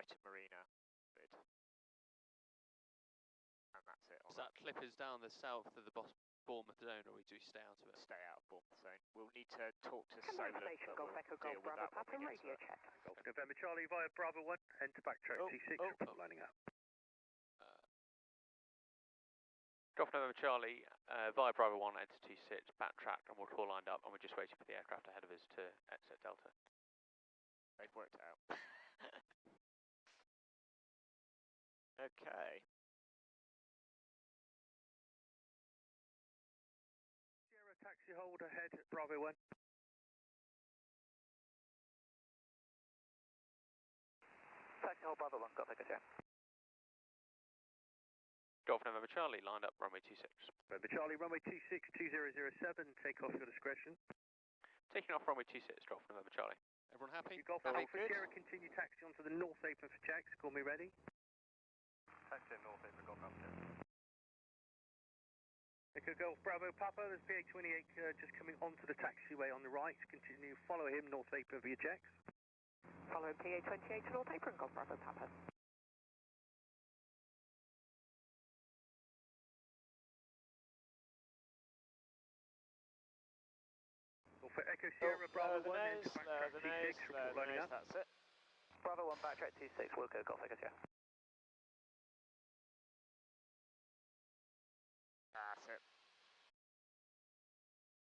right at Marina. Good. And that's it. So that clip is down the south of the Bournemouth zone, or we do stay out of it? Stay out of Bournemouth zone. We'll need to talk to Some Solar, information, but Golf Echo, we'll deal Golf with Bravo, that Papa, when we get radio to it. check. Golf November Charlie via Bravo 1, enter backtrack T6, report lining up. Golf November Charlie, via Bravo 1, enter T6, backtrack, and we're all lined up, and we're just waiting for the aircraft ahead of us to exit Delta. They've worked it out. Okay. Sierra taxi hold ahead, Bravo 1. Taxi hold Bravo 1, Golf Echo check. Golf November Charlie, lined up, runway 26. November Charlie, runway 26, 2007, take off your discretion. Taking off runway 26, Golf November Charlie. Everyone happy? You Golf Alpha Sierra, continue taxi onto the North Apron for checks, call me ready. Taxi North Apron, Golf Alpha Sierra. Echo Golf Bravo Papa, there's PA28 just coming onto the taxiway on the right. Continue, follow him, North Apron for your checks. Following PA28 to North Apron, Golf Bravo, Papa. For Echo Sierra, Bravo 1, nose, enter backtrack T6, report lining up. That's it. Bravo 1, backtrack T6, we'll go Golf Echo check. That's it.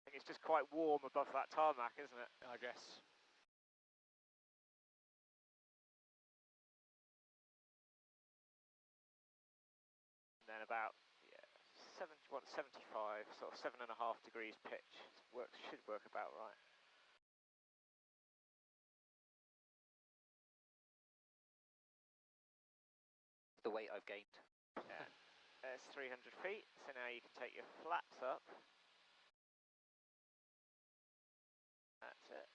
I think it's just quite warm above that tarmac, isn't it? I guess. And then about 75, sort of 7.5 degrees pitch. Should work about right. The weight I've gained. Yeah. There's 300 feet, so now you can take your flaps up. That's it.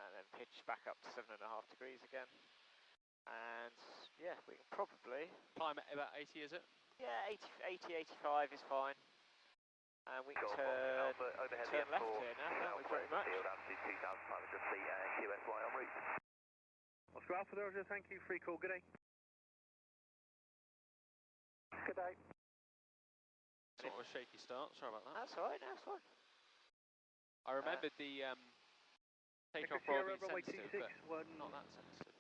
And then pitch back up to 7.5 degrees again. And yeah, we can probably... Climb at about 80, is it? Yeah, 80, 85 is fine. And we can turn left here now, can't we, pretty much? Altitude 2,500 feet, QSY en route. Oscar Alpha, Roger, thank you, free call, good day. Good day. Sort of a shaky start, sorry about that. That's alright, that's fine. I remembered the takeoff Echo roll Sierra, being runway sensitive, 26, but 1. not that sensitive.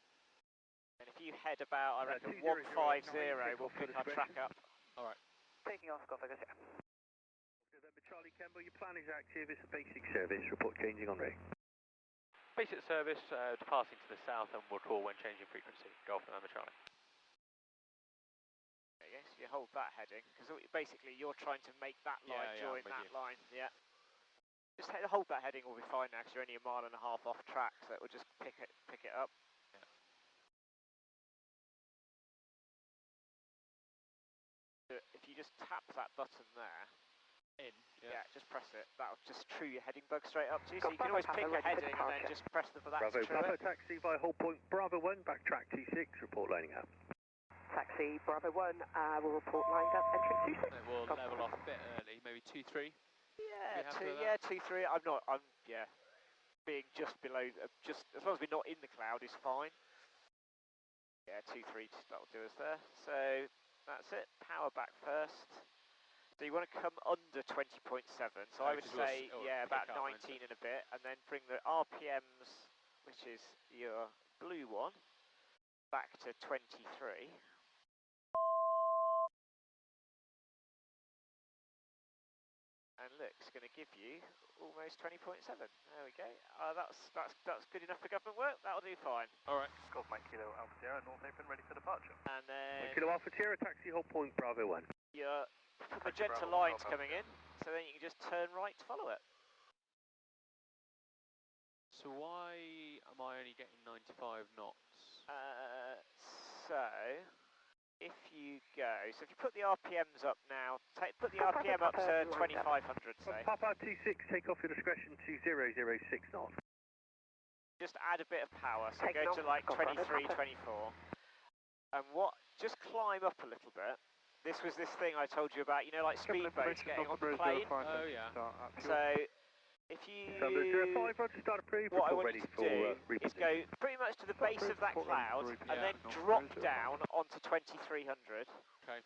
And if you head about, I reckon 2009, 150, we'll pick our track up. Alright. Taking off, Golf Echo check. November Charlie Kemble, your plan is active, it's a basic service, report changing on ray. Basic service, departing to the south and we'll call when changing frequency. Golf November Charlie. Yes, you hold that heading, because basically you're trying to make that line join that line. Yeah. Just hold that heading, we'll be fine now, because you're only 1.5 miles off track, so it will just pick it up. Yeah. If you just tap that button there, yeah, just press it. That'll just true your heading bug straight up to you. So you can always pick a heading and then just press the that Bravo to true Papa, it. taxi via hold point Bravo 1, backtrack T6, report lining up. Taxi Bravo 1, will report lined up, entrance 26. It will level off a bit early, maybe 2-3. Yeah, 2-3. I'm being just below, just as long as we're not in the cloud is fine. Yeah, 2-3, that'll do us there. So that's it. Power back first. So you want to come under 20.7. So I would say, about 19 and a bit, and then bring the RPMs, which is your blue one, back to 23. And look, it's going to give you almost 20.7. There we go. That's good enough for government work. That'll do fine. All right. Golf Mike Kilo Alpha Sierra, North Apron, ready for departure. And then Kilo Alpha Sierra, taxi hold point Bravo 1. your magenta line's coming in, so then you can just turn right to follow it. So why am I only getting 95 knots? So if you put the RPMs up now, put the RPM up to 2500, say. Papa T6, take off your discretion to 006 knots. Just add a bit of power, so Taking go off, to like Golf 23, Bravo. 24. And just climb up a little bit. This was this thing I told you about, you know, like speedboats getting on the plane. Oh yeah. So If you... Thunder 05, roger, start approved. What I Report want ready you to for do is reposition. go pretty much to the base of that cloud and then drop down onto 2300. Okay.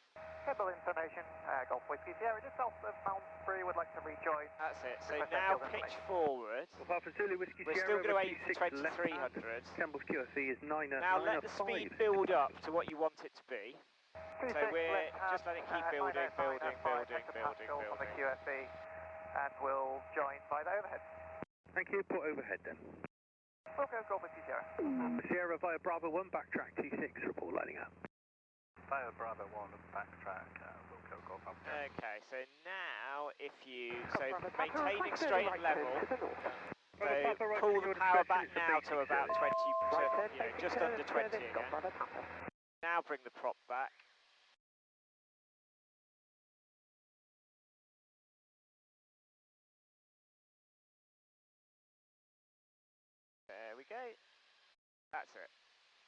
Kemble information, Golf Whiskey Sierra, just off the Mount 3, would like to rejoin. That's it. So now pitch forward. Papa Zulu Whiskey We're Sierra, still going to aim for 26 left 2300. Kemble's QFE is 9 Now let the speed build up to what you want it to be. So we're just letting it keep building. On the QFE, and we'll join by the overhead. Thank you, put overhead then. We'll go Golf Whiskey Sierra. Sierra via Bravo 1, backtrack T6, report lining up. Via Bravo 1 and backtrack, we'll go Golf Alpha Sierra. Okay, so now if you, maintaining straight and level, so pull the power back now to about 20, just under 20 again. Now bring the prop back. There we go. That's it.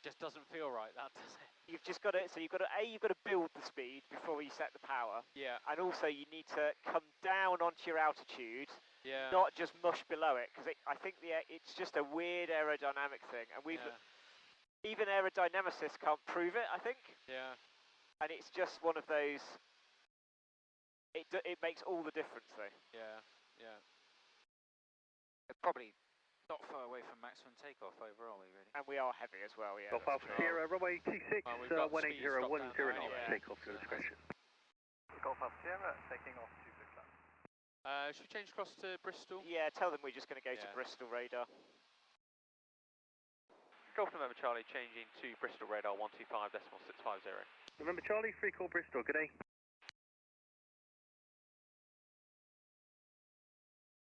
Just doesn't feel right, that does it? You've just got to, so you've got to build the speed before you set the power. Yeah. And also you need to come down onto your altitude, Yeah. not just mush below it, because I think it's just a weird aerodynamic thing, and even aerodynamicists can't prove it, I think. Yeah. And it's just one of those. It makes all the difference, though. Yeah. Yeah. Probably not far away from maximum takeoff over, are we, really? And we are heavy as well, yeah. Golf Alpha Sierra, runway T6, Well, we've got 18010 knots, yeah. takeoff to discretion. Golf Alpha Sierra, taking off to the cloud. Should we change across to Bristol? Yeah, tell them we're just going to go to Yeah. Bristol radar. Golf November Charlie changing to Bristol radar 125.650. Remember Charlie, free call Bristol, good day.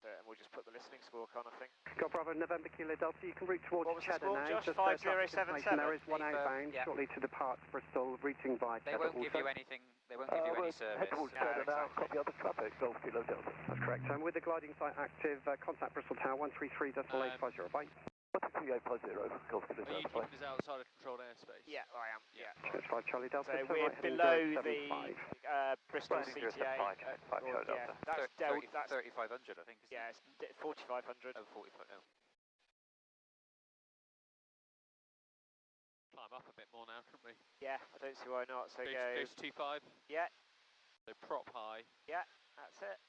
And we'll just put the listening squawk on, I think. Golf Bravo, November Kilo Delta, you can route towards What was the Cheddar squawk, now. Josh? Just 5077? there is one They've, outbound, yeah. shortly to depart Bristol, routing by They Cheddar won't give also. you anything, they won't give you any service. Head towards Yeah, Cheddar now, exactly. copy other traffic, Golf Kilo Delta. That's correct. And with the gliding site active, contact Bristol Tower 133.850, bye. 13850, Golf Kilo Are you Delta. keeping us outside of controlled airspace? Yeah, I am. Yeah. That's 5 Charlie Delta. So turn we're right, heading below 075. the Bristol Right, CTA. 075, Charlie Delta. That's 3500, I think, isn't yeah, it's 4500. it? Oh, 45, oh. Climb up a bit more now, couldn't we? Yeah, I don't see why not. So Go go. to 25. Yeah, So prop high, that's it.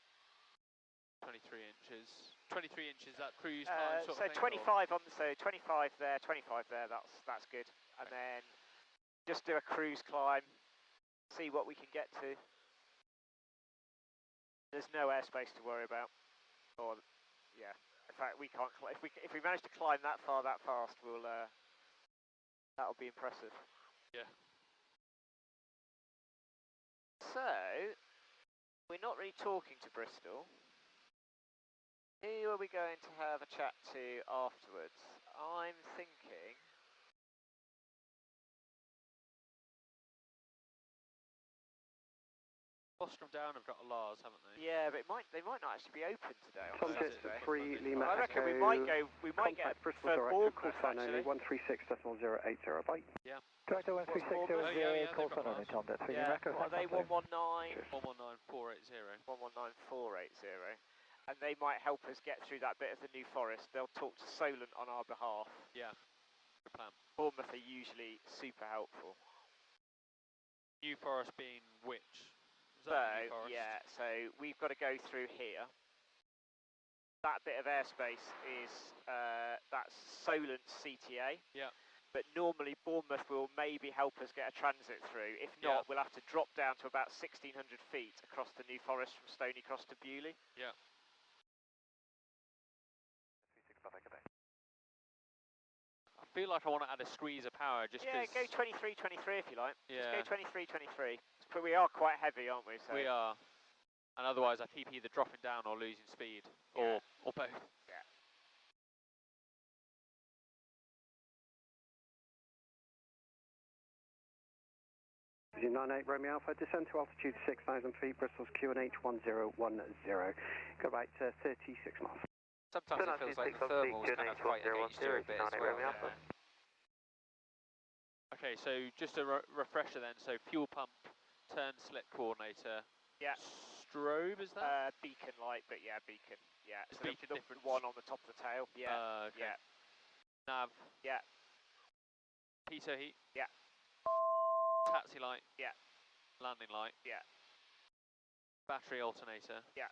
23 inches. 23 inches, that cruise time sort So of thing? 25 on the 25 there, 25 there. That's good. And then just do a cruise climb, see what we can get to. There's no airspace to worry about. Or yeah, in fact we can't. If we manage to climb that far that fast, we'll that'll be impressive. Yeah. So we're not really talking to Bristol. Who are we going to have a chat to afterwards? I'm thinking. Bostrom Down have got a Lars, haven't they? Yeah, but they might not actually be open today. On Tom Jet Saturday. 3 Lima I reckon we Echo, might get contact Bristol for direct, Bournemouth call sign only actually. 136.080, bye. Director Bournemouth? 13600, call they've got sign only, Tom Jet 3 Yeah, Echo. what are they 119? 119480. 119480, and they might help us get through that bit of the New Forest. They'll talk to Solent on our behalf. Yeah. Good plan. Bournemouth are usually super helpful. New Forest being which? So Is that New Forest? yeah, so we've got to go through here. That bit of airspace is that's Solent CTA. Yeah. But normally Bournemouth will maybe help us get a transit through. If Yeah. not, we'll have to drop down to about 1600 feet across the New Forest from Stony Cross to Bewley. Yeah. 36 Papa Quebec. I feel like I want to add a squeeze of power just Yeah, because. go 23-23 if you like. Yeah. Just go 23-23. But we are quite heavy, aren't we? So We are. And otherwise I keep either dropping down or losing speed. Yeah. Or both. Yeah. Using 98 Romeo Alpha, descend to altitude 6,000 feet, Bristol's QNH 1010. Go about 36 miles. Sometimes it feels like the thermal's kind of fighting against you a bit as well. Yeah. Okay, so just a refresher then. So fuel pump, turn slip coordinator. Yeah. Strobe, is that? Beacon light, but yeah, beacon. Yeah. It's So beacon the difference. one on the top of the tail. Yeah. Okay. Yeah. Nav. Yeah. Pitot heat. Yeah. Taxi light. Yeah. Landing light. Yeah. Battery alternator. Yeah.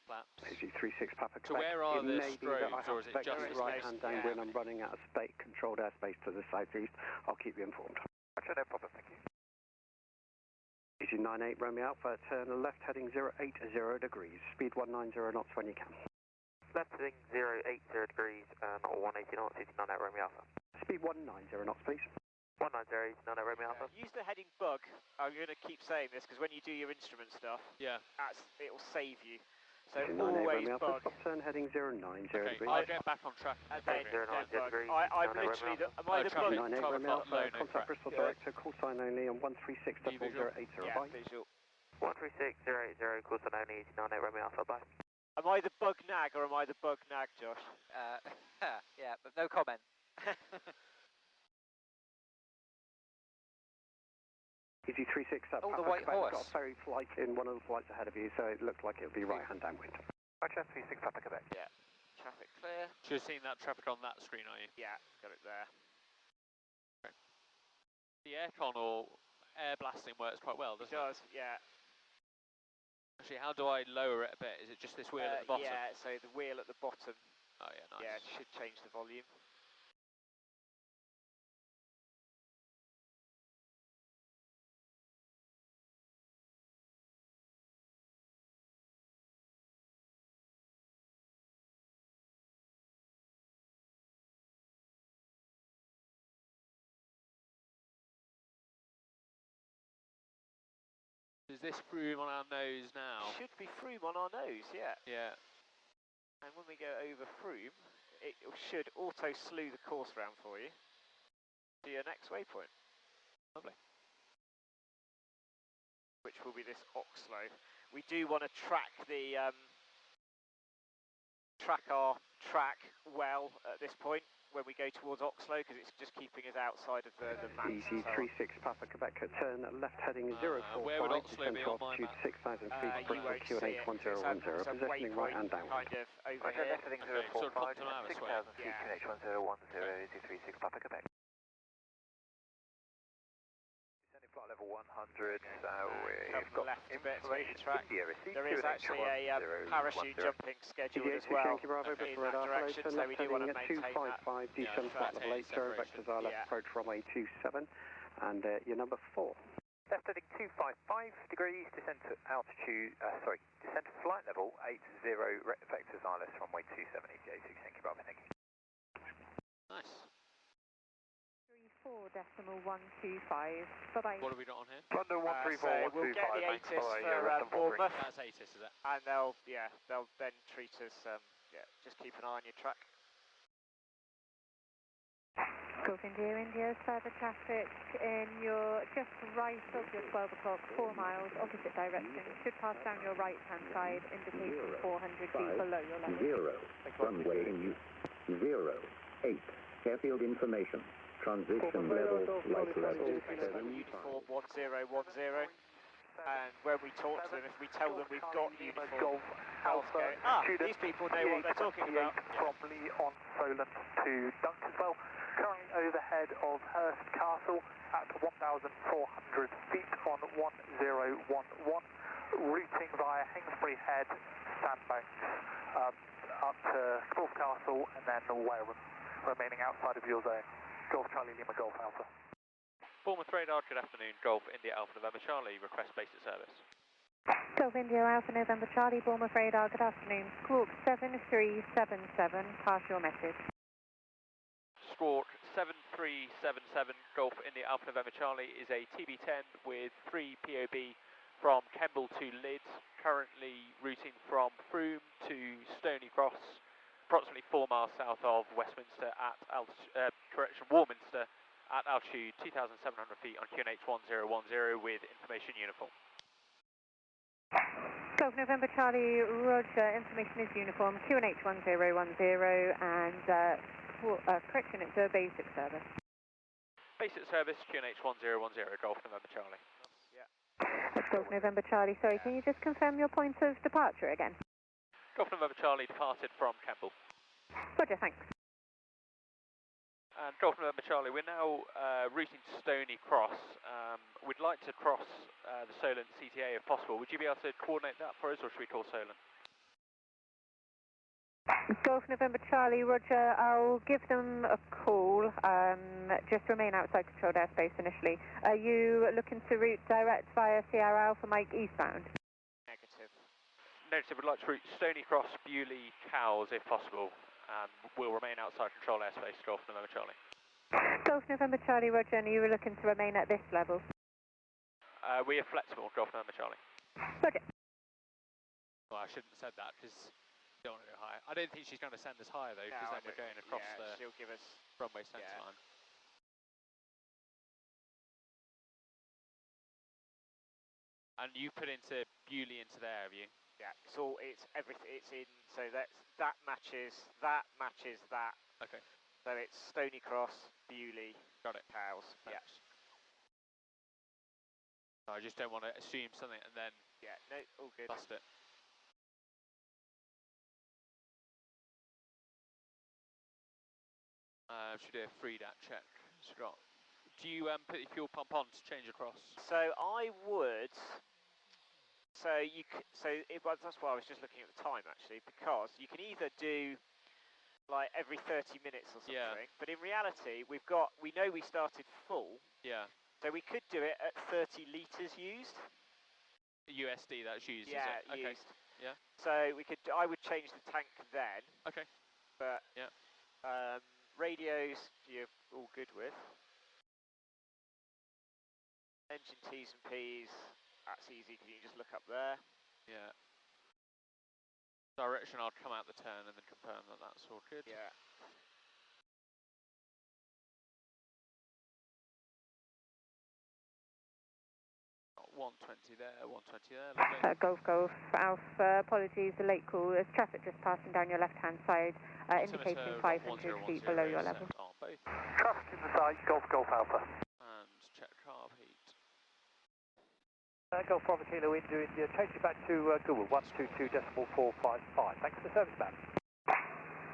Flaps. AG36 Papa So Quebec. where are it the may be that I strobes, or have is to it just vector this right space? hand downwind. I'm running out of controlled airspace to the southeast. I'll keep you informed. Roger, no problem, thank you. EG98 Romeo Alpha, turn left heading 080 degrees, speed 190 knots when you can. Left heading 080 degrees, not 180 knots, 98 Romeo Alpha. Speed 190 knots, please. 190, 98 Romeo Alpha. Use the heading bug. I'm going to keep saying this because when you do your instrument stuff, it'll save you. So always bug. Stop turn heading 090 Okay, degrees. I'll get back on track. And then bug. degrees. I'm literally the, am I the bug? 98 Romeo Alpha, contact correct. Bristol Director, call sign only on 136.080. Yeah, Bye. visual. 136.080, call sign only, 98 Romeo Alpha, bye. Am I the bug nag or am I the bug nag, Josh? Yeah, but no comment. EG36 Oh, the white horse. got a ferry flight in one of the flights ahead of you, so it looked like it would be right hand downwind. Roger, 36 Papa Quebec. Yeah. Traffic clear. Should have seen that traffic on that screen, are you? Yeah, got it there. Okay. The aircon or air blasting works quite well, doesn't it? It does, yeah. Actually, how do I lower it a bit? Is it just this wheel at the bottom? Yeah, so the wheel at the bottom. Oh yeah, nice. Yeah, it should change the volume. Is this Froome on our nose now? Should be Froome on our nose, yeah. Yeah. And when we go over Froome, it should auto slew the course round for you to your next waypoint. Lovely. Which will be this Oxlow. We do want to track the track our track well at this point when we go towards Oxlow because it's just keeping us outside of the maps. EG36 Papa Quebec, turn left heading 045, where would Oxlow descend be to on my altitude map? 6,000 feet, You Bristol won't see it. QNH1010, It's a positioning right hand waypoint downwind. kind of over Roger, here. left heading Okay, sort of 045, Compton Iris way. 6,000 feet, QNH1010, EG36 Papa Quebec. Descending flight level 100, we've got left a bit to information track. India received. There is actually a parachute jumping scheduled as well Yankee Bravo, in Bristol that Radar, direction, so we do want to heading maintain that. 255, descend flight level 8, vectors are left approach runway 27, and your number 4. Left heading 255 degrees, descend to altitude, descend to flight level 80, vectors ILS runway 27, ETA 6, thank you, Bravo, thank you. Nice. 34.125. Bye-bye. What have we got on here? London 134, we'll get the ATIS for Bournemouth, That's ATIS, is it? and they'll then treat us, just keep an eye on your track. Gulf India, further traffic in your, just right of your 12 o'clock, 4 miles, opposite direction. Should pass down your right-hand side, indicating 400 feet below your level. 0, runway 08, airfield information, transition level, flight level 75. Uniform 1010, and when we talk to them, if we tell them we've got uniform, Alpha, these people know what they're talking about. From Lee on Solent to Dunkerswell, currently overhead of Hurst Castle at 1,400 feet on 1011, routing via Hingsbury Head, Sandbanks, up to North Castle and then Wareham, remaining outside of your zone. Golf Charlie Lima Golf Alpha. Bournemouth radar, good afternoon. Golf India Alpha November Charlie, request basic service. Golf India Alpha November Charlie, Bournemouth radar, good afternoon. Squawk 7377, pass your message. Squawk 7377, Golf India Alpha November Charlie is a TB10 with 3 POB from Kemble to Lydd, currently routing from Froome to Stony Cross, approximately 4 miles south of Westminster at Warminster at altitude 2,700 feet on QNH1010 with information uniform. Golf November Charlie, roger, information is uniform, QNH1010, and correction, it's a basic service. Basic service, QNH1010, Golf November Charlie. Golf November Charlie, sorry, can you just confirm your point of departure again? Golf November Charlie departed from Kemble. Roger, thanks. And Golf November Charlie, we're now routing to Stony Cross. We'd like to cross the Solent CTA if possible. Would you be able to coordinate that for us, or should we call Solent? Golf November Charlie, Roger, I'll give them a call. Just remain outside controlled airspace initially. Are you looking to route direct via Sierra Alpha Mike eastbound? Negative. Negative, we'd like to route Stony Cross, Bewley, Cowes if possible. We'll remain outside controlled airspace, Golf November Charlie. Golf November Charlie, Roger, and you were looking to remain at this level? We are flexible, Golf November Charlie. Roger. Well, I shouldn't have said that because we don't want to go higher. I don't think she's going to send us higher though, because then we're going across the she'll give us runway centre line. And you put into Bewley into there, have you? Yeah, it's everything. It's in. So that matches that. Okay. So it's Stony Cross, Bewley, Got it. Cowes. Thanks. Yeah. I just don't want to assume something and then No, all good. bust it. Should do a free dat check, Scott. Do you put your fuel pump on to change across? So I would. That's why I was just looking at the time actually, because you can either do like every 30 minutes or something, but in reality we know we started full. Yeah. So we could do it at 30 litres used. USD that's used, yeah, is it? Okay. used. Yeah. So I would change the tank then. Okay. But yeah. Radios you're all good with. Engine T's and P's, that's easy because you can just look up there. Yeah. Direction, I'll come out the turn and then confirm that that's all good. Yeah. Got 120 there, 120 there. Lovely. Golf Alpha, apologies, the late call. There's traffic just passing down your left-hand side, indicating 500 feet below your level. Traffic in the site, Golf Alpha. And check carb heat. Golf Bravo Kilo India, change it back to Google, 122.455. Thanks for the service, man.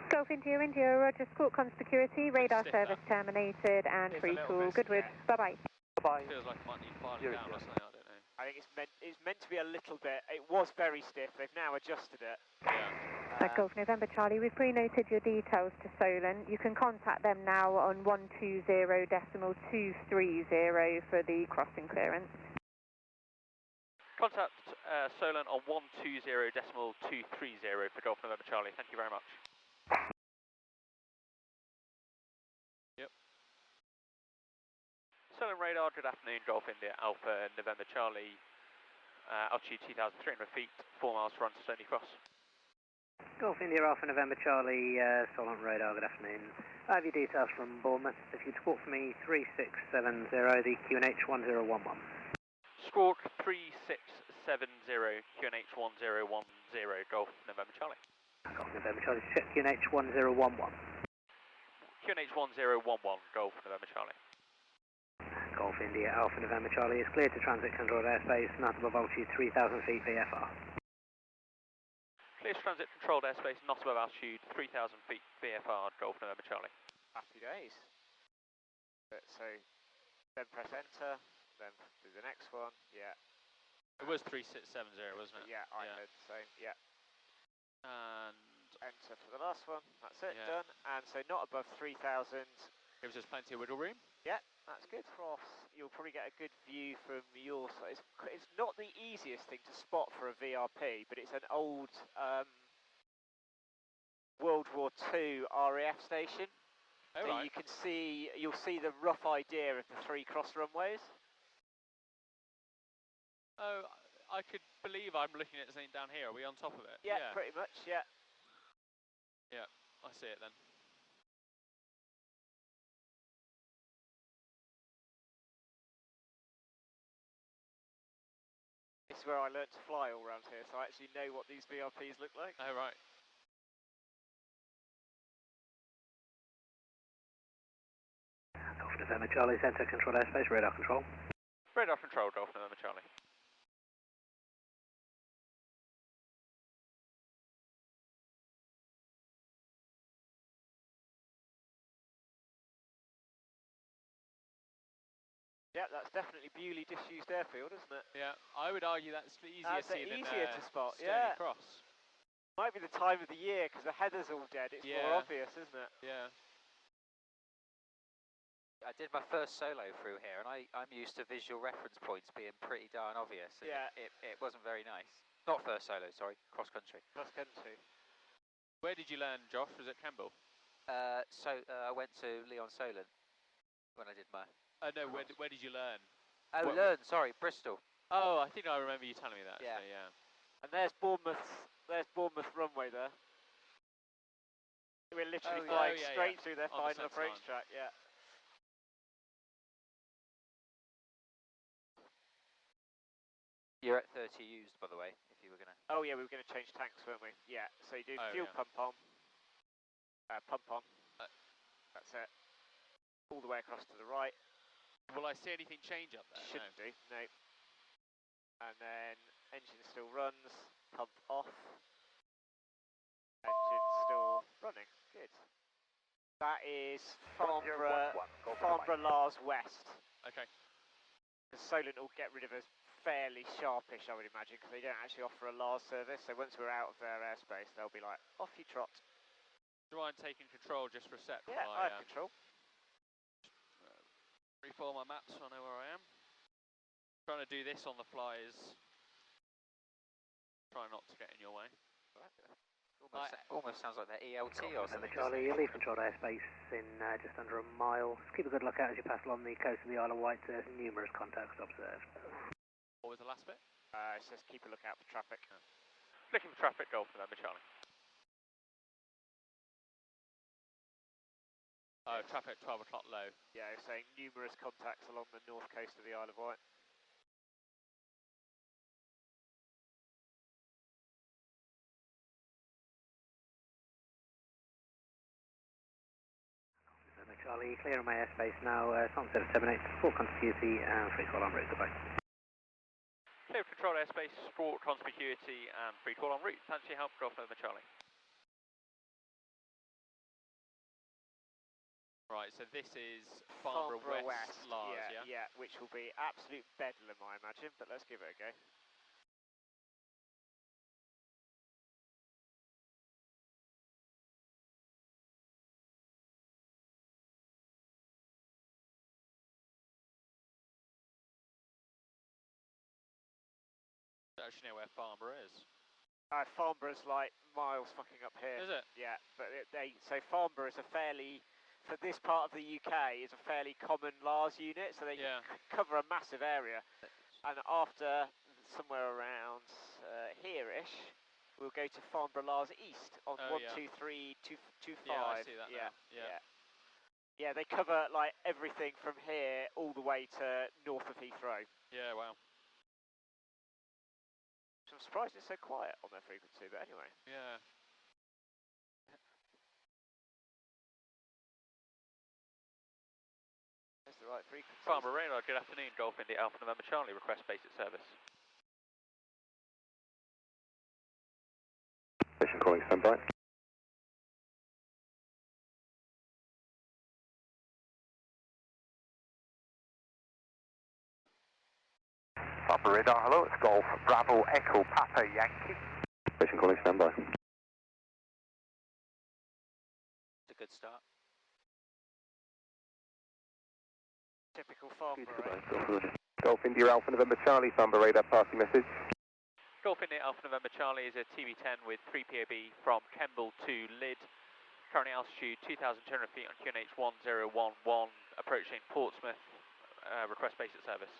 Golf India, Roger, Squawk on security, radar service terminated and free call. Goodwood, bye-bye. Bye-bye. Feels like I might need filing down or something, I don't know. I think it's meant to be a little bit. It was very stiff. They've now adjusted it. Yeah. Golf November Charlie, we've pre-noted your details to Solent. You can contact them now on 120.230 for the crossing clearance. Contact Solent on 120.230 for Golf November Charlie. Thank you very much. Yep. Solent radar, good afternoon, Golf India Alpha November Charlie. Altitude 2,300 feet, 4 miles to run to Stony Cross. Golf India Alpha November Charlie, Solent radar, good afternoon. I have your details from Bournemouth. If you'd squawk for me 3670, the QNH 1011. Squawk 3670, QNH 1010, Golf November Charlie. Golf November Charlie, check QNH 1011. QNH 1011, Golf November Charlie. Golf India Alpha November Charlie is cleared to transit controlled airspace, not above altitude 3,000 feet VFR. Clear to transit controlled airspace, not above altitude 3,000 feet VFR, Golf November Charlie. Happy days. So then press enter. Then do the next one, yeah. It was 3670, wasn't it? Yeah, I heard the same, yeah. And enter for the last one, that's it, done. And so not above 3,000. Gives us plenty of wiggle room. Yeah, that's good. Cross, you'll probably get a good view from your side. It's not the easiest thing to spot for a VRP, but it's an old World War II RAF station. Oh, so right. you'll see the rough idea of the 3 cross runways. Oh, I could believe I'm looking at something down here. Are we on top of it? Yeah, pretty much, yeah. Yeah, I see it then. This is where I learnt to fly all around here, so I actually know what these VRPs look like. Oh, right. Golf November Charlie, centre control airspace, radar control. Radar control, Golf November Charlie. Yeah, that's definitely Bewley disused airfield, isn't it? Yeah, I would argue that's easier to see than easier to spot. Stony Yeah, Cross. might be the time of the year because the heather's all dead. It's more obvious, isn't it? Yeah. I did my first solo through here, and I'm used to visual reference points being pretty darn obvious. And yeah. It wasn't very nice. Not first solo, sorry, cross country. Cross country. Where did you learn, Josh? Was it Kemble? I went to Leon Solent when I did my. No, where did you learn? Oh, sorry, Bristol. Oh, I think I remember you telling me that. Yeah. Actually, yeah. And there's Bournemouth runway there. We're literally flying straight through their final approach track. Yeah. You're at 30 used, by the way, if you were going to. Oh yeah, we were going to change tanks, weren't we? Yeah. So you do fuel pump on. That's it. All the way across to the right. Will I see anything change up there? Shouldn't do, no. And then engine still runs, pump off. Engine still running, good. That is Farnborough Lars West. Okay. The Solent will get rid of us fairly sharpish, I would imagine, because they don't actually offer a Lars service, so once we're out of their airspace, they'll be like, off you trot. Do you mind taking control just for a sec? Yeah, I have control. Reform my map so I know where I am. Trying to do this on the fly is try not to get in your way. Almost sounds like they're ELT or something. Charlie, you leave controlled airspace in just under a mile. Just keep a good lookout as you pass along the coast of the Isle of Wight. There's numerous contacts observed. What was the last bit? It says keep a lookout for traffic. Looking for traffic, Golf November Charlie. Oh, traffic 12 o'clock low. Yeah, saying numerous contacts along the north coast of the Isle of Wight. Charlie, clear on my airspace now. Sunset of 78, full contiguity and free call en route. Goodbye. Clear control airspace, sport, conspicuity and free call en route. Thanks for your help, Golf November Charlie. Right, so this is Farnborough West Lars, yeah? Yeah, which will be absolute bedlam, I imagine, but let's give it a go. I don't actually know where Farnborough is. Farnborough's like miles fucking up here. Is it? Yeah, but so Farnborough is a fairly, for this part of the UK, is a fairly common Lars unit, so they cover a massive area. And after somewhere around here-ish, we'll go to Farnborough Lars East on 123-255. Yeah, I see that now. Yeah, they cover like everything from here all the way to north of Heathrow. Yeah, wow. I'm surprised it's so quiet on their frequency, but anyway. Yeah. That's the right frequency. Farnborough Radar, good afternoon, Golf India Alpha November Charlie, request basic service. Station calling standby. Farnborough Radar, hello, it's Golf Bravo Echo Papa Yankee. Station calling standby. It's a good start. Typical Farnborough, right? Golf India Alpha November Charlie, Farnborough Radar, passing message. Golf India Alpha November Charlie is a TB10 with 3 POB from Kemble to Lydd. Currently altitude 2,200 feet on QNH 1011, approaching Portsmouth. Request basic service.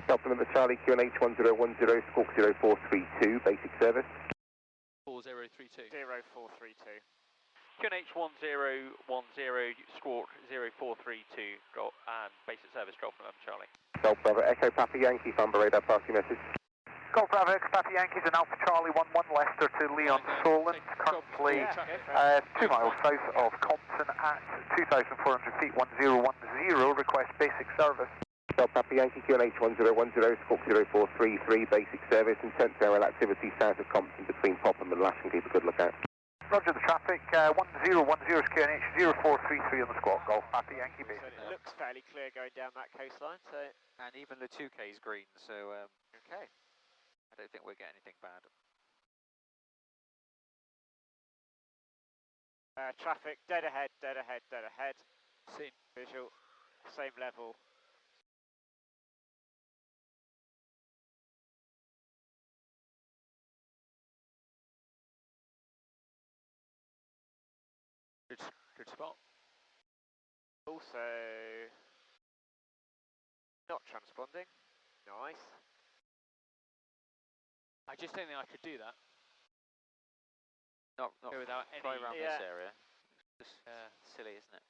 Alpha November Charlie, QNH 1010, squawk 0432, basic service. 4032. 0432. QNH 1010, squawk 0432, and basic service, Golf November Charlie. Golf Bravo Echo Papa Yankee, Farnborough Radar, passing message. Golf Bravo Echo Papa Yankees and Alpha Charlie 11 Leicester to Leon Solent, currently 2 miles south of Compton at 2,400 feet, 1010, request basic service. Golf Papa Yankee, QNH 1010, squawk 0433, basic service, intense aerial activity south of Compton between Popham and Lash, and keep a good lookout. Roger the traffic, 1010 is QNH, 0433 on the squawk, Golf Papa Yankee B. So it looks fairly clear going down that coastline, so... And even the 2K is green, so Okay. I don't think we'll get anything bad. Traffic, dead ahead, dead ahead, dead ahead. Seen. Visual, same level. Good spot. Also, not transponding. Nice. I just don't think I could do that. Not Go without any... fly around this area. Just silly, isn't it?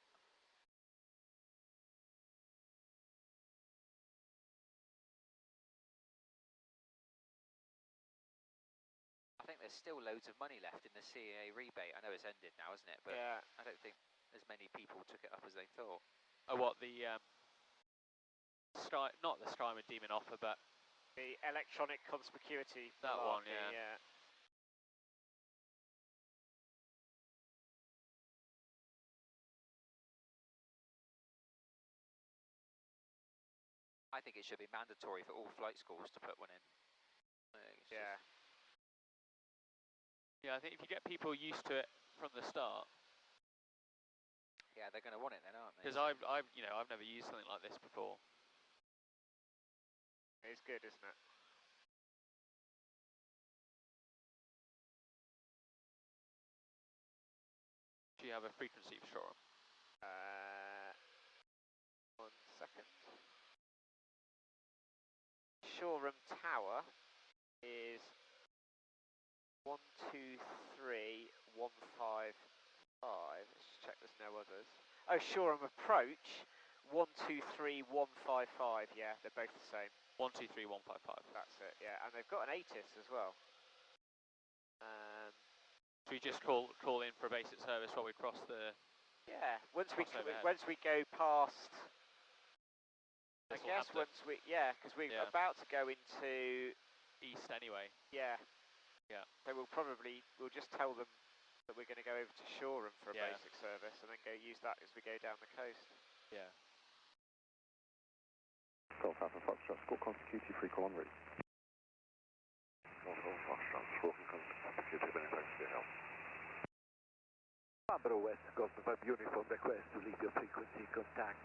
I think there's still loads of money left in the CAA rebate. I know it's ended now, isn't it? But Yeah. I don't think as many people took it up as they thought. Oh, what, the... not the Strymon Demon offer, but... The electronic conspicuity. That one, malarkey, yeah. I think it should be mandatory for all flight schools to put one in. Yeah. Yeah, I think if you get people used to it from the start... Yeah, they're going to want it then, aren't they? Because I've never used something like this before. It's good, isn't it? Do you have a frequency for Shoreham? 1 second. Shoreham Tower is 123155. Let's just check there's no others. Oh, Shoreham Approach 123155. Yeah, they're both the same. 123155. That's it. Yeah, and they've got an ATIS as well. So we just call in for a basic service while we cross the... Yeah, once we overhead. go past. I Little guess Hampton. once we because we're about to go into East anyway. Yeah. Yeah. So we'll just tell them that we're going to go over to Shoreham for a basic service and then go use that as we go down the coast. Yeah. Golf Alpha Foxtrot, Squawk Constitution, free call en route. Golf Foxtrot, Squawk Constitution, many thanks for your help. Barbara West, Golf November uniform request to leave your frequency contact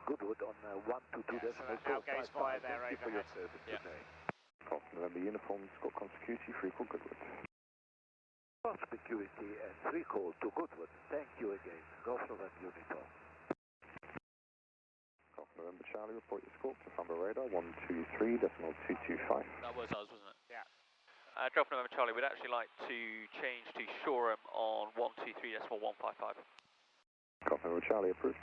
Goodwood on 122.455. So that now goes via their Thank you for your overhead. service today. Golf November uniform, Squawk Constitution, free call Goodwood. Conspicuity and free call to Goodwood. Thank you again. Golf November uniform. Golf November Charlie, report your squawk to Fumble Radar 123.225. That was us, wasn't it? Yeah. Golf November Charlie, we'd actually like to change to Shoreham on 123.155. Golf November Charlie, approved.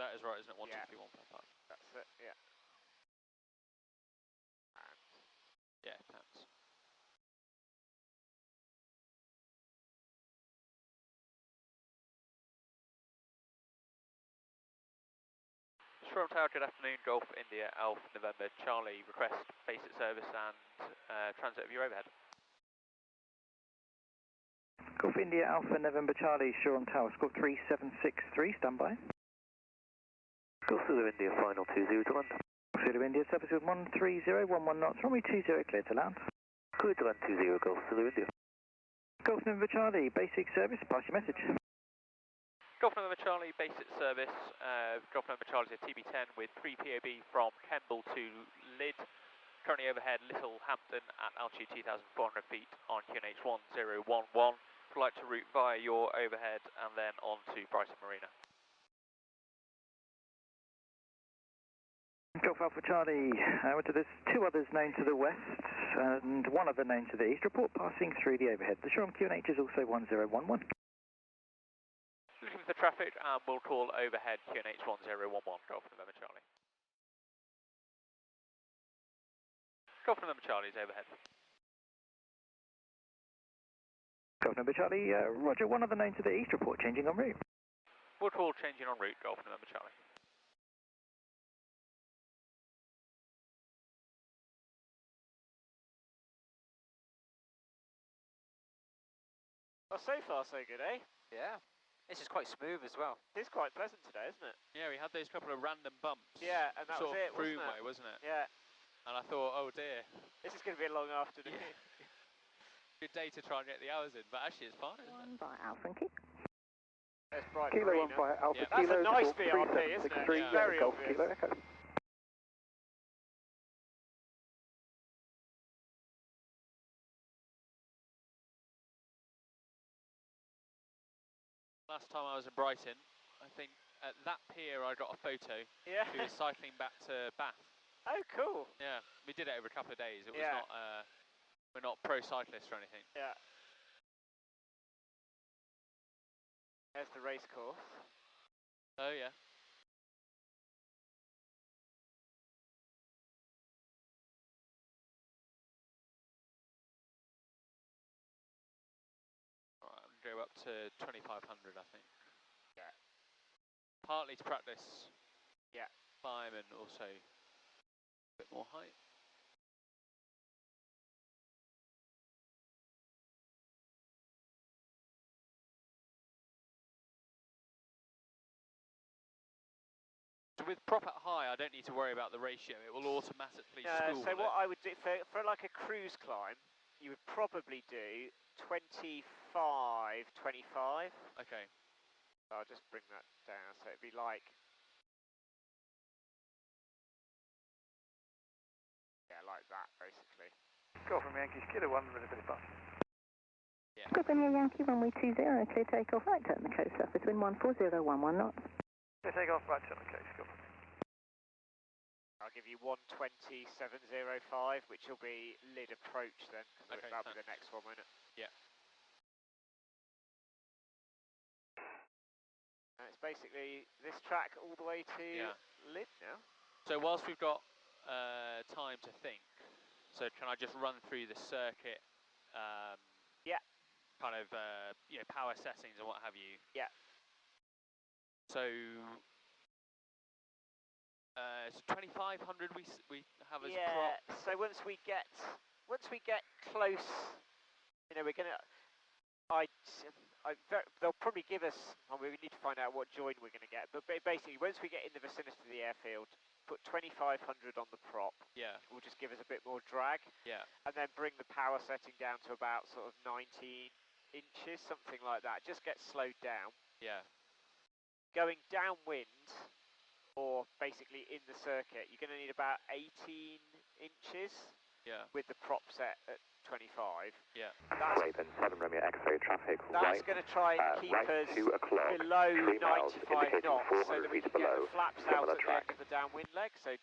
That is right, isn't it? 123.155. That's it, yeah. Yeah, thanks. Shoreham Tower, good afternoon. Golf India Alpha November Charlie, request basic service and transit of your overhead. Golf India Alpha November Charlie, Shoreham Tower, squawk 3763, standby. Golf Zulu India, final 20 to land. Zulu India, service with 130, 11 knots, runway 20, clear to land. Clear to land 20, Golf Zulu India. Golf November Charlie, basic service, pass your message. Golf November Charlie, basic service. Golf November Charlie is a TB10 with 3 POB from Kemble to Lydd. Currently overhead Little Hampton at altitude 2,400 feet on QNH 1011. Would like to route via your overhead and then on to Brighton Marina. Golf Alpha Charlie, there's two others known to the west and one other known to the east. Report passing through the overhead. The Shoreham QNH is also 1011. Looking for the traffic and we'll call overhead QNH 1011, Golf November Charlie. Golf November Charlie is overhead. Golf November Charlie, roger, one other known to the east. Report changing en route. We'll call changing en route, Golf November Charlie. Well, so far so good, eh? Yeah. This is quite smooth as well. It is quite pleasant today, isn't it? Yeah, we had those couple of random bumps. Yeah, and that was it, wasn't it? Way, wasn't it? Yeah. And I thought, oh dear. This is going to be a long afternoon. Yeah. Good day to try and get the hours in, but actually it's fine, isn't it? By Alpha and Kilo. There's bright Kilo marina. 1 by Alpha That's Kilo. a nice VRP, isn't it? Yeah. Very Golf obvious. Kilo Echo. Last time I was in Brighton, I think at that pier I got a photo. Yeah. We were cycling back to Bath. Oh, cool. Yeah, we did it over a couple of days. It was Yeah. not, we're not pro cyclists or anything. Yeah. There's the race course. Oh yeah. Alright, I'm going to go up to 2500, I think. Yeah. Partly to practice. Yeah. Climb and also a bit more height. So with prop at high, I don't need to worry about the ratio. It will automatically spool so it. what I would do, for like a cruise climb, you would probably do 25, 25. Okay. I'll just bring that down, so it'd be like... Yeah, like that, basically. Go from Yankees Kilo 1, minute bus. Yeah. Go from Yankee, runway 20, clear takeoff, right turn the coast surface, wind 14011 knots. Clear takeoff, right turn the coast, go. I'll give you 120.705, which will be Lydd approach then, because Okay, that'll be the next one, won't it? Yeah. And it's basically this track all the way to Lydd now. So whilst we've got time to think, so can I just run through the circuit? Yeah. Kind of you know, power settings and what have you. Yeah. So it's 2500 we have as prop. So once we get close, you know, we're gonna. They'll probably give us. Well, we need to find out what join we're going to get. But basically, once we get in the vicinity of the airfield, put 2500 on the prop. Yeah. Will just give us a bit more drag. Yeah. And then bring the power setting down to about sort of 19 inches, something like that. Just get slowed down. Yeah. Going downwind, or basically in the circuit, you're going to need about 18 inches. Yeah. With the prop set at 25. Yeah. Raven 7 Romeo X-ray traffic that's right. going to try and keep right us 2 o'clock, below 3 miles, 95 knots, so that we can get below, the flaps out at the end of the downwind leg. So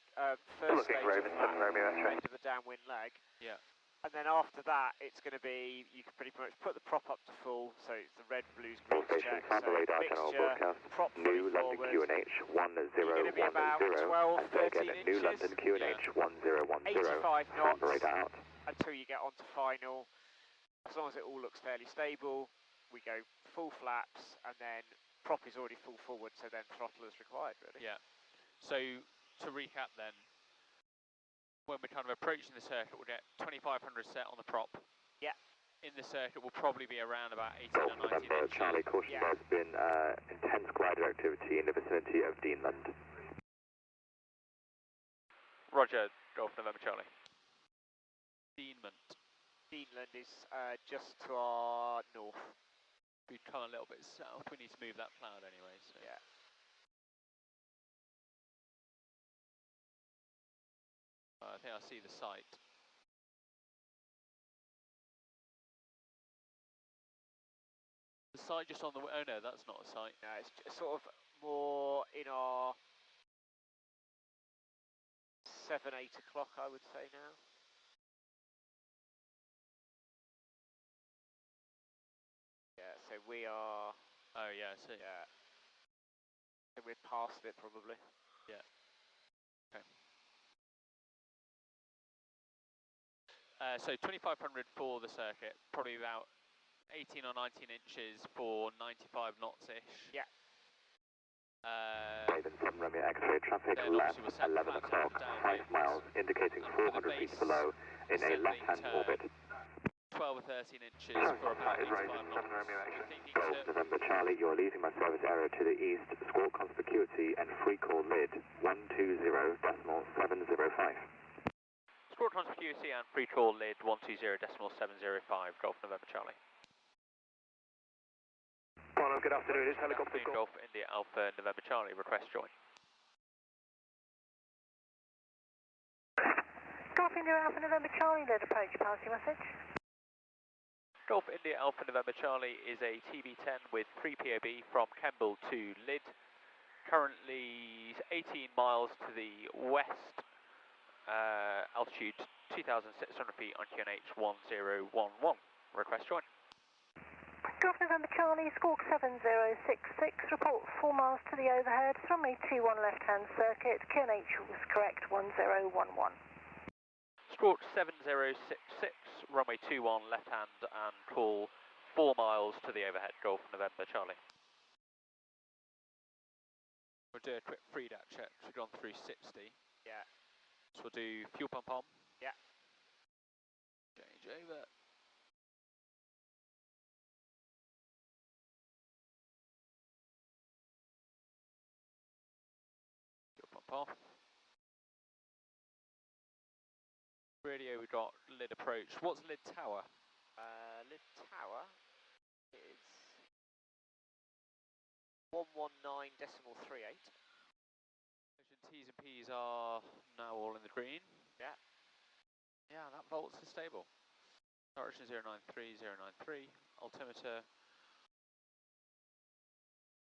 first stage Raven of 7 Romeo X-ray. end of the downwind leg. Yeah. And then after that, it's going to be, you can pretty much put the prop up to full, so it's the red, blues, greens check. So mixture, prop New London forward. QNH 1010. You're going to be about 12, 13 inches. New London QNH 1010. 85 knots. Radar out. Until you get onto final. As long as it all looks fairly stable, we go full flaps, and then prop is already full forward, so then throttle is required, really. Yeah. So to recap then, when we're kind of approaching the circuit, we'll get 2500 set on the prop. Yeah. In the circuit, we'll probably be around about 18 or 19 inches. Charlie, caution, there's been intense glider activity in the vicinity of Deanland. Roger, Golf November Charlie. Deanland is just to our north. We'd come a little bit south. We need to move that cloud anyway. So. Yeah. I think I see the site. The site just on the way. Oh no, that's not a site. No, it's just sort of more in our 7, 8 o'clock, I would say now. Yeah, so we are. Oh yeah, I see. Yeah. So we're past it probably. Yeah. Okay. So 2500 for the circuit, probably about 18 or 19 inches for 95 knots-ish. Yeah. Raven 7 Romeo X-ray traffic left, 11 o'clock, 5 miles, indicating 400 feet below, in a left-hand orbit. 12 or 13 inches for about 85 knots. We're thinking to... November Charlie, you're leaving my service area to the east. Squawk conspicuity and free call Lydd 120.705. Squawk conspicuity and free call Lydd 120.705, Golf November Charlie. Bono, good afternoon, it's helicopter Golf India Alpha November Charlie, request join. Golf India Alpha November Charlie, Lydd approach, passing message. Golf India Alpha November Charlie is a TB10 with 3 POB from Kemble to Lydd. Currently 18 miles to the west, altitude 2,600 feet on QNH 1011. Request join. Golf November Charlie, squawk 7066, report 4 miles to the overhead, runway 21 left-hand circuit, QNH was correct 1011. Squawk 7066, runway 21 left hand and call 4 miles to the overhead, Golf November Charlie. We'll do a quick FreeDAC check, we've gone through 60. Yeah. So we'll do fuel pump on. Yeah. Change over. Fuel pump off. Radio, we got Lydd approach. What's Lydd Tower? Lydd Tower is 119.38. T's and P's are now all in the green. Yeah. Yeah, that volts is stable. Direction 093, altimeter.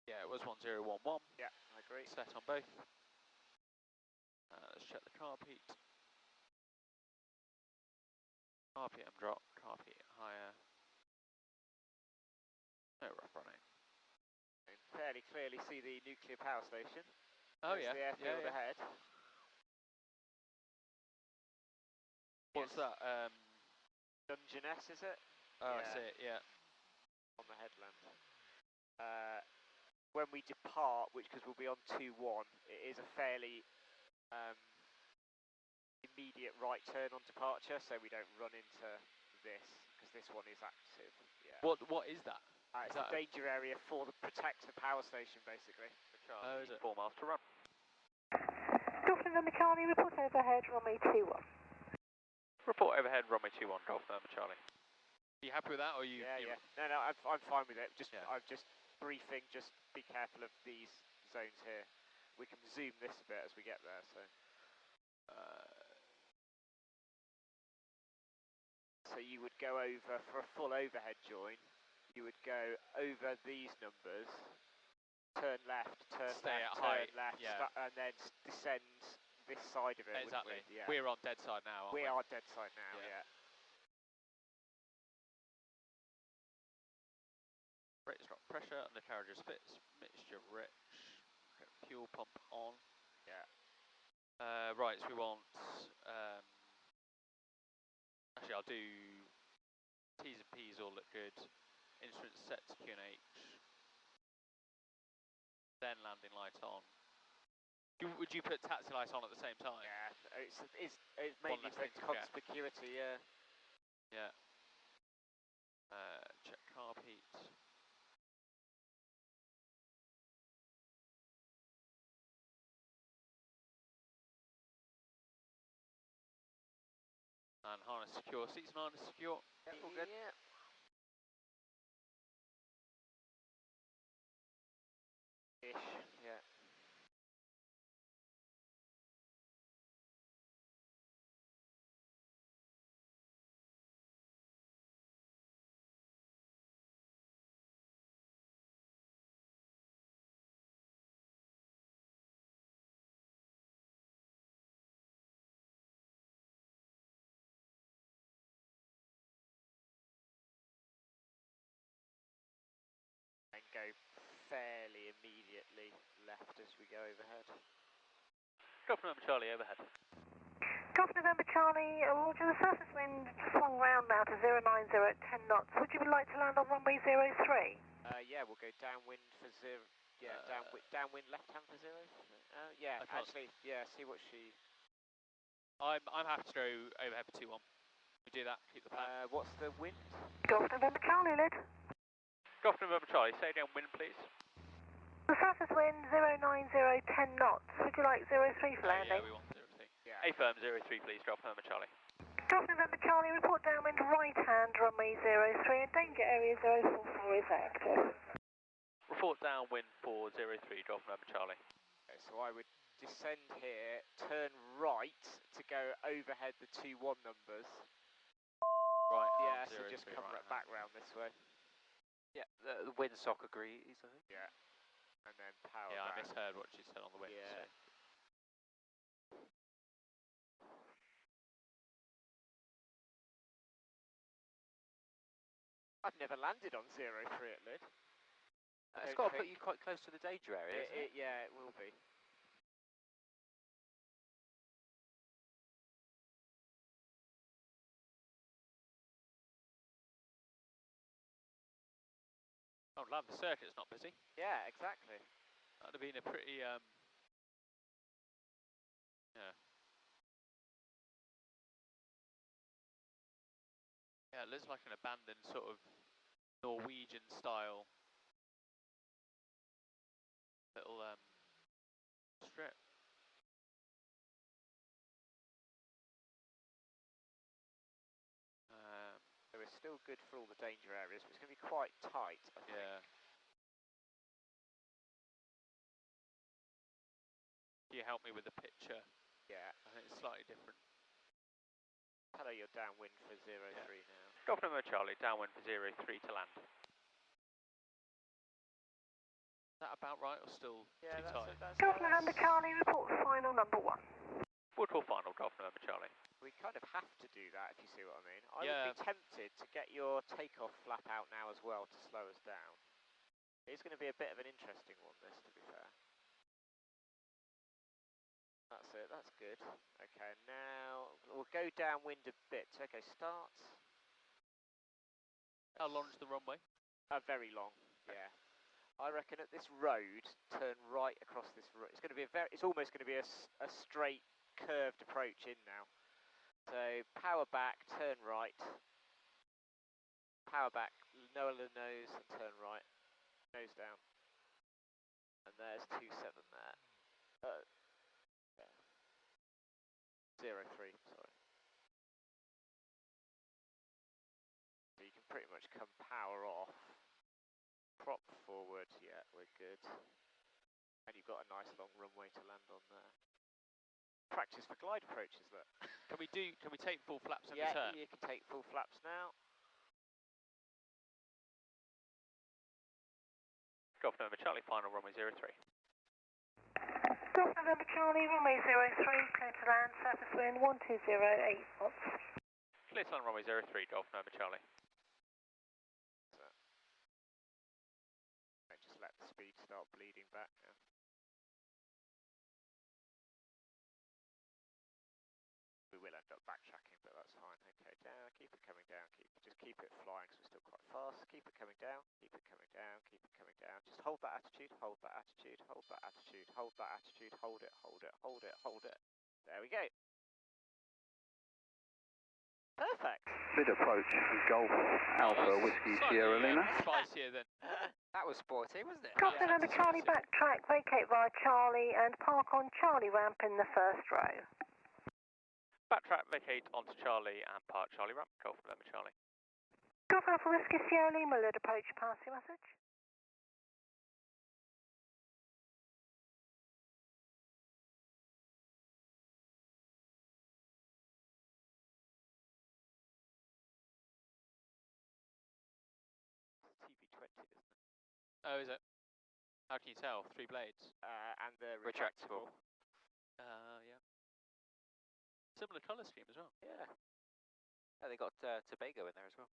Yeah, it was 1011. Yeah, I agree. Set on both. Let's check the carb heat. RPM drop, carb heat higher. No rough running. You can fairly clearly see the nuclear power station. Oh There's the airfield ahead. What's that? Dungeness, is it? Oh, I see it, yeah. On the headland. When we depart, because we'll be on 2-1, it is a fairly immediate right turn on departure, so we don't run into this, because this one is active. Yeah. What is that? It's a danger area for the protect the power station, basically. Oh, is it? 4 miles to run. Golf November Charlie, report overhead, runway 21. Report overhead, runway 21, Golf November Charlie. Are you happy with that, or you? Yeah. No, I'm fine with it. I'm just briefing. Just be careful of these zones here. We can zoom this a bit as we get there. So you would go over for a full overhead join. You would go over these numbers, turn left, turn left, and then descend this side of it. Exactly. Yeah. We're on dead side now, aren't we? We are dead side now, yeah. Brakes drop pressure, undercarriage is fits, mixture rich, fuel pump on. Yeah. Right, so we want, actually I'll do T's and P's all look good, instruments set to QNH, then landing light on. Would you put taxi light on at the same time? Yeah, it's mainly for conspicuity, yeah. Yeah. Check carb heat. And harness secure, seats and harness secure. Yeah, all good. Yeah. Ish, yeah. And go fairly immediately left as we go overhead. Golf November Charlie overhead. Golf November Charlie, Roger, the surface wind swung round now to 090 at 10 knots. Would you like to land on runway 03? Yeah, we'll go downwind for 0. Yeah, downwind left hand for 0. Yeah, actually, yeah. See what she. I'm happy to go overhead for 2-1. We do that, keep the plan. What's the wind? Golf November Charlie, Lydd. Golf November Charlie, say down wind please. The surface wind 090, 10 knots. Would you like 03 for landing? Yeah, we want 03. Yeah. A firm 03 please, Golf November Charlie. Golf November Charlie, report downwind right hand runway 03 and danger area 044 is active. Report downwind for 03, Golf November Charlie. Okay, so I would descend here, turn right to go overhead the 21 numbers. Right. Yeah, so just come back round this way. Yeah, the windsock agrees, I think. Yeah. And then power Yeah, back. I misheard what she said on the wind. Yeah. So. I've never landed on 03 at Lydd. It's got to put you quite close to the danger area, isn't it? Yeah, it will be. Oh, land the circuit's not busy. Yeah, exactly. That'd have been a pretty, yeah. Yeah, it looks like an abandoned sort of Norwegian style little strip. So we're still good for all the danger areas, but it's going to be quite tight, I think. Yeah. Can you help me with the picture? Yeah. I think it's slightly different. Hello, you're downwind for 03 now. Golf November Charlie, downwind for 03 to land. Is that about right or still too tight? Golf November Charlie, report final number 1. Waterfall final, Golf November Charlie. We kind of have to do that, if you see what I mean. I Yeah. would be tempted to get your takeoff flap out now as well to slow us down. It's going to be a bit of an interesting one, this, to be fair. That's it, that's good. Okay, now we'll go downwind a bit. Okay, start. How long is the runway? Very long, yeah. I reckon at this road, turn right across this road. It's going to be it's almost going to be a straight curved approach in now. So power back, turn right. Power back, lower the nose and turn right. Nose down. And there's 27 there. Yeah. 03, sorry. So you can pretty much come power off. Prop forward, yeah, we're good. And you've got a nice long runway to land on there. Practice for glide approaches, look. Can we take full flaps in the turn? Yeah, you can take full flaps now. Golf November Charlie, final runway 03. Golf November Charlie, runway 03, clear to land, surface wind 1208 knots. Clear to land runway 03, Golf November Charlie. Just let the speed start bleeding back now. We will end up backtracking, but that's fine. Okay, down, keep it coming down, just keep it flying because we're still quite fast. Keep it coming down, keep it coming down, keep it coming down. Just hold that attitude, hold that attitude, hold that attitude, hold that attitude, hold it, hold it, hold it, hold it. There we go. Perfect. Mid approach, Golf Alpha Whiskey Sierra Lima. Spicier than. That was sporty, wasn't it? Golf November Charlie, backtrack, vacate via Charlie and park on Charlie ramp in the first row. Backtrack, vacate onto Charlie and park Charlie ramp. Golf November Charlie. Golf Alpha Whiskey Sierra Lima, Lydd approach, pass your message. TB10, isn't it? Oh, is it? How can you tell? 3 blades. And the retractable. Yeah. Similar colour scheme as well. Yeah. Yeah, they got Tobago in there as well.